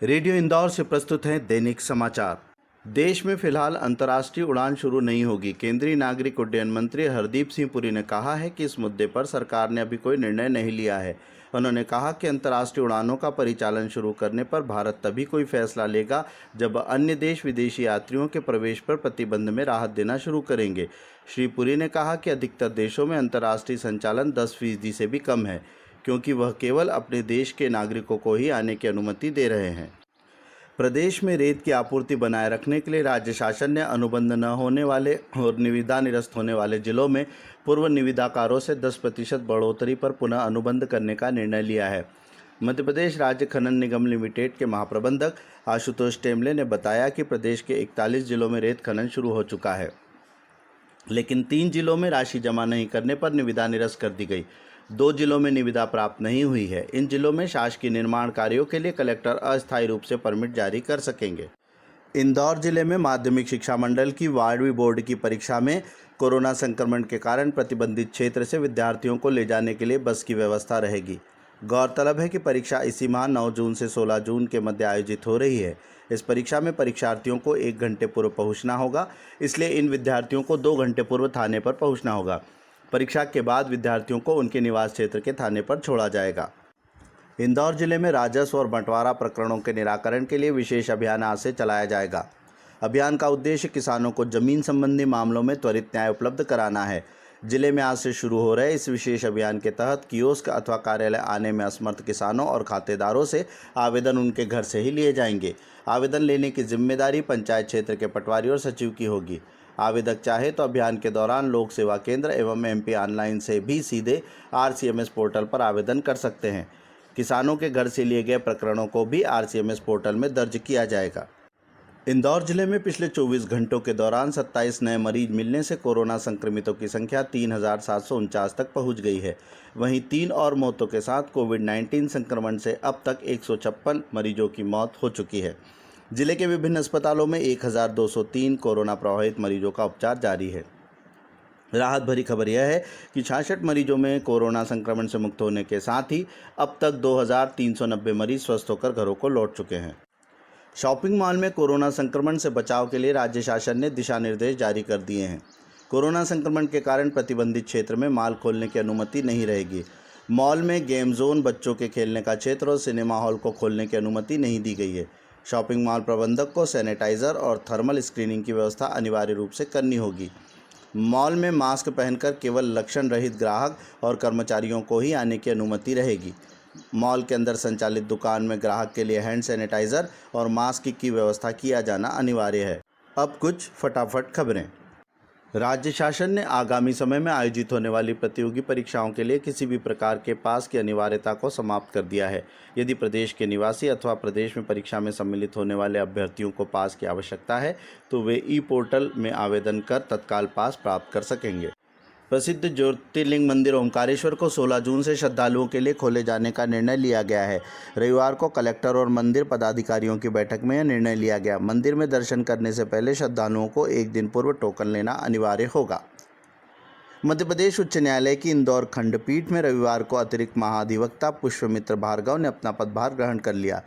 Radio Indore से प्रस्तुत हैं दैनिक समाचार। देश में फिलहाल अंतर्राष्ट्रीय उड़ान शुरू नहीं होगी। केंद्रीय नागरिक उड्डयन मंत्री हरदीप सिंह पुरी ने कहा है कि इस मुद्दे पर सरकार ने अभी कोई निर्णय नहीं लिया है। उन्होंने कहा कि अंतर्राष्ट्रीय उड़ानों का परिचालन शुरू करने पर भारत तभी कोई फैसला लेगा जब अन्य देश विदेशी यात्रियों के प्रवेश पर प्रतिबंध में राहत देना शुरू करेंगे। श्री पुरी ने कहा कि अधिकतर देशों में अंतर्राष्ट्रीय संचालन 10% से भी कम है, क्योंकि वह केवल अपने देश के नागरिकों को ही आने की अनुमति दे रहे हैं। प्रदेश में रेत की आपूर्ति बनाए रखने के लिए राज्य शासन ने अनुबंध न होने वाले और निविदा निरस्त होने वाले जिलों में पूर्व निविदाकारों से 10% बढ़ोतरी पर पुनः अनुबंध करने का निर्णय लिया है। मध्य प्रदेश राज्य खनन निगम लिमिटेड के महाप्रबंधक आशुतोष टेमले ने बताया कि प्रदेश के 41 जिलों में रेत खनन शुरू हो चुका है, लेकिन 3 जिलों में राशि जमा नहीं करने पर निविदा निरस्त कर दी गई। 2 जिलों में निविदा प्राप्त नहीं हुई है। इन जिलों में शासकीय निर्माण कार्यों के लिए कलेक्टर अस्थायी रूप से परमिट जारी कर सकेंगे। इंदौर जिले में माध्यमिक शिक्षा मंडल की 12वीं बोर्ड की परीक्षा में कोरोना संक्रमण के कारण प्रतिबंधित क्षेत्र से विद्यार्थियों को ले जाने के लिए बस की व्यवस्था रहेगी। गौरतलब है कि परीक्षा इसी माह 9 जून से 16 जून के मध्य आयोजित हो रही है। इस परीक्षा में परीक्षार्थियों को 1 घंटे पूर्व पहुंचना होगा, इसलिए इन विद्यार्थियों को 2 घंटे पूर्व थाने पर पहुंचना होगा। परीक्षा के बाद विद्यार्थियों को उनके निवास क्षेत्र के थाने पर छोड़ा जाएगा। इंदौर जिले में राजस्व और बंटवारा प्रकरणों के निराकरण के लिए विशेष अभियान आज से चलाया जाएगा। अभियान का उद्देश्य किसानों को जमीन संबंधी मामलों में त्वरित न्याय उपलब्ध कराना है। जिले में आज से शुरू हो रहे इस विशेष अभियान के तहत कियोस्क अथवा कार्यालय आने में असमर्थ किसानों और खातेदारों से आवेदन उनके घर से ही लिए जाएंगे। आवेदन लेने की जिम्मेदारी पंचायत क्षेत्र के पटवारी और सचिव की होगी। आवेदक चाहे तो अभियान के दौरान लोक सेवा केंद्र एवं MP ऑनलाइन से भी सीधे RCMS पोर्टल पर आवेदन कर सकते हैं। किसानों के घर से लिए गए प्रकरणों को भी RCMS पोर्टल में दर्ज किया जाएगा। इंदौर जिले में पिछले 24 घंटों के दौरान 27 नए मरीज मिलने से कोरोना संक्रमितों की संख्या 3749 तक पहुंच गई है। वहीं 3 और मौतों के साथ कोविड-19 संक्रमण से अब तक 156 मरीजों की मौत हो चुकी है। जिले के विभिन्न अस्पतालों में 1203 कोरोना प्रभावित मरीजों का उपचार जारी है। राहत भरी खबर यह है कि 66 मरीजों में कोरोना संक्रमण से मुक्त होने के साथ ही अब तक 2390 मरीज स्वस्थ होकर घरों को लौट चुके हैं। शॉपिंग मॉल में कोरोना संक्रमण से बचाव के लिए राज्य शासन ने दिशा निर्देश जारी कर दिए हैं। कोरोना संक्रमण के कारण प्रतिबंधित क्षेत्र में मॉल खोलने की अनुमति नहीं रहेगी। मॉल में गेम जोन, बच्चों के खेलने का क्षेत्र और सिनेमा हॉल को खोलने की अनुमति नहीं दी गई है। शॉपिंग मॉल प्रबंधक को सैनिटाइज़र और थर्मल स्क्रीनिंग की व्यवस्था अनिवार्य रूप से करनी होगी। मॉल में मास्क पहनकर केवल लक्षण रहित ग्राहक और कर्मचारियों को ही आने की अनुमति रहेगी। मॉल के अंदर संचालित दुकान में ग्राहक के लिए हैंड सैनिटाइज़र और मास्क की व्यवस्था किया जाना अनिवार्य है। अब कुछ फटाफट खबरें। राज्य शासन ने आगामी समय में आयोजित होने वाली प्रतियोगी परीक्षाओं के लिए किसी भी प्रकार के पास की अनिवार्यता को समाप्त कर दिया है। यदि प्रदेश के निवासी अथवा प्रदेश में परीक्षा में सम्मिलित होने वाले अभ्यर्थियों को पास की आवश्यकता है तो वे पोर्टल में आवेदन कर तत्काल पास प्राप्त कर सकेंगे। प्रसिद्ध ज्योतिर्लिंग मंदिर ओंकारेश्वर को 16 जून से श्रद्धालुओं के लिए खोले जाने का निर्णय लिया गया है। रविवार को कलेक्टर और मंदिर पदाधिकारियों की बैठक में यह निर्णय लिया गया। मंदिर में दर्शन करने से पहले श्रद्धालुओं को 1 दिन पूर्व टोकन लेना अनिवार्य होगा। मध्य प्रदेश उच्च न्यायालय की इंदौर खंडपीठ में रविवार को अतिरिक्त महाधिवक्ता पुष्पमित्र भार्गव ने अपना पदभार ग्रहण कर लिया।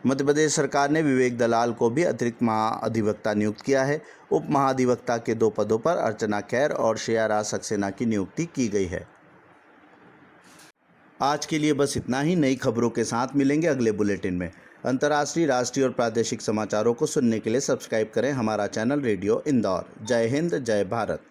मध्य प्रदेश सरकार ने विवेक दलाल को भी अतिरिक्त महाधिवक्ता नियुक्त किया है। उप महाधिवक्ता के 2 पदों पर अर्चना खैर और श्रेया राज सक्सेना की नियुक्ति की गई है। आज के लिए बस इतना ही। नई खबरों के साथ मिलेंगे अगले बुलेटिन में। अंतर्राष्ट्रीय, राष्ट्रीय और प्रादेशिक समाचारों को सुनने के लिए सब्सक्राइब करें हमारा चैनल रेडियो इंदौर। जय हिंद, जय भारत।